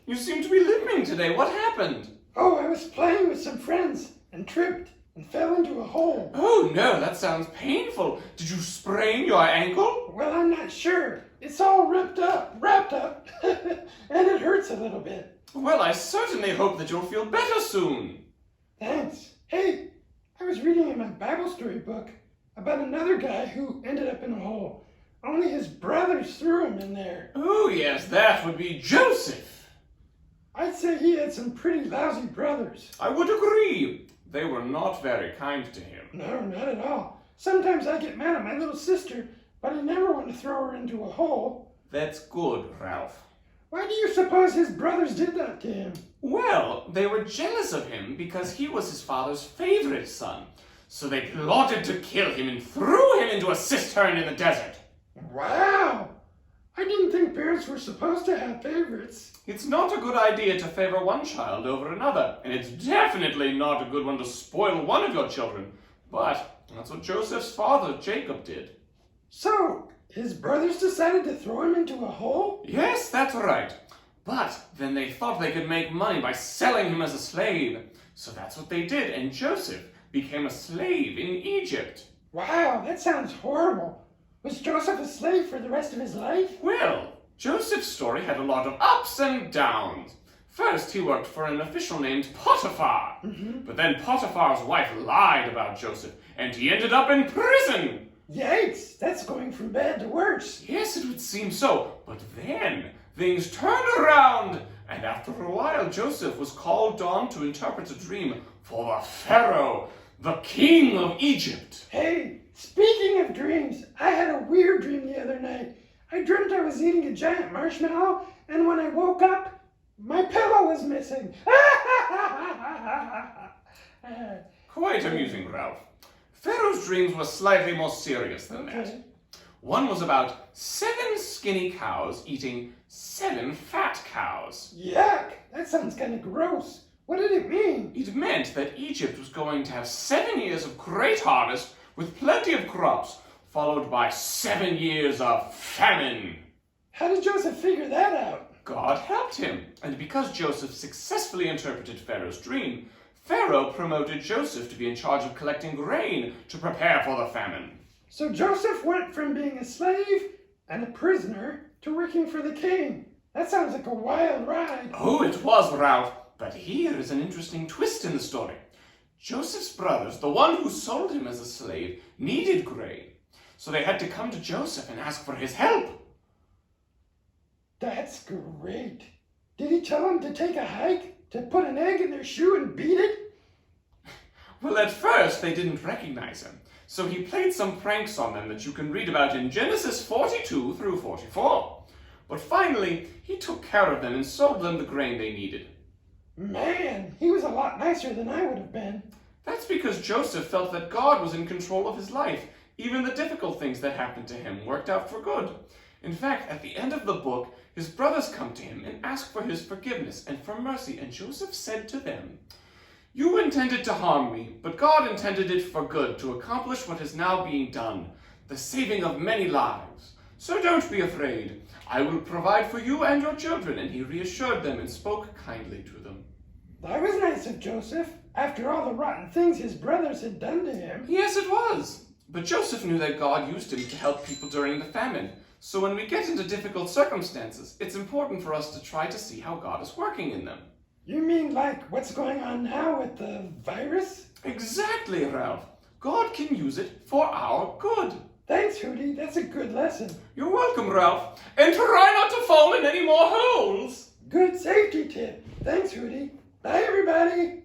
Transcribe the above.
You seem to be limping today. What happened? Oh, I was playing with some friends and tripped and fell into a hole. Oh no, that sounds painful. Did you sprain your ankle? Well, I'm not sure. It's all wrapped up, and it hurts a little bit. Well, I certainly hope that you'll feel better soon. Thanks. Hey, I was reading in my Bible story book about another guy who ended up in a hole. Only his brothers threw him in there. Oh yes, that would be Joseph. I'd say he had some pretty lousy brothers. I would agree. They were not very kind to him. No, not at all. Sometimes I get mad at my little sister, but I never want to throw her into a hole. That's good, Ralph. Why do you suppose his brothers did that to him? Well, they were jealous of him because he was his father's favorite son. So they plotted to kill him and threw him into a cistern in the desert. Wow! I didn't think parents were supposed to have favorites. It's not a good idea to favor one child over another, and it's definitely not a good one to spoil one of your children. But that's what Joseph's father, Jacob, did. So, his brothers decided to throw him into a hole? Yes, that's right. But then they thought they could make money by selling him as a slave. So that's what they did, and Joseph became a slave in Egypt. Wow, that sounds horrible. Was Joseph a slave for the rest of his life? Well, Joseph's story had a lot of ups and downs. First, he worked for an official named Potiphar. But then Potiphar's wife lied about Joseph, and he ended up in prison. Yikes, that's going from bad to worse. Yes, it would seem so. But then things turned around, and after a while, Joseph was called on to interpret a dream for the Pharaoh, the king of Egypt. Hey, speaking of dreams, I had a weird dream the other night. I dreamt I was eating a giant marshmallow, and when I woke up, my pillow was missing. Quite amusing, Ralph. Pharaoh's dreams were slightly more serious than that. One was about 7 skinny cows eating 7 fat cows. Yuck, that sounds kind of gross. What did it mean? It meant that Egypt was going to have 7 years of great harvest with plenty of crops, followed by 7 years of famine. How did Joseph figure that out? God helped him, and because Joseph successfully interpreted Pharaoh's dream, Pharaoh promoted Joseph to be in charge of collecting grain to prepare for the famine. So Joseph went from being a slave and a prisoner to working for the king. That sounds like a wild ride. Oh, it was, Ralph. But here is an interesting twist in the story. Joseph's brothers, the one who sold him as a slave, needed grain. So they had to come to Joseph and ask for his help. That's great. Did he tell them to take a hike? To put an egg in their shoe and beat it? Well, at first they didn't recognize him. So he played some pranks on them that you can read about in Genesis 42 through 44. But finally, he took care of them and sold them the grain they needed. Man, he was a lot nicer than I would have been. That's because Joseph felt that God was in control of his life. Even the difficult things that happened to him worked out for good. In fact, at the end of the book, his brothers come to him and ask for his forgiveness and for mercy, and Joseph said to them, "You intended to harm me, but God intended it for good to accomplish what is now being done, the saving of many lives. So don't be afraid. I will provide for you and your children." And he reassured them and spoke kindly to them. That was nice of Joseph, after all the rotten things his brothers had done to him. Yes, it was. But Joseph knew that God used him to help people during the famine. So when we get into difficult circumstances, it's important for us to try to see how God is working in them. You mean like what's going on now with the virus? Exactly, Ralph. God can use it for our good. Thanks, Hootie. That's a good lesson. You're welcome, Ralph. And try not to fall in any more holes. Good safety tip. Thanks, Hootie. Bye, everybody.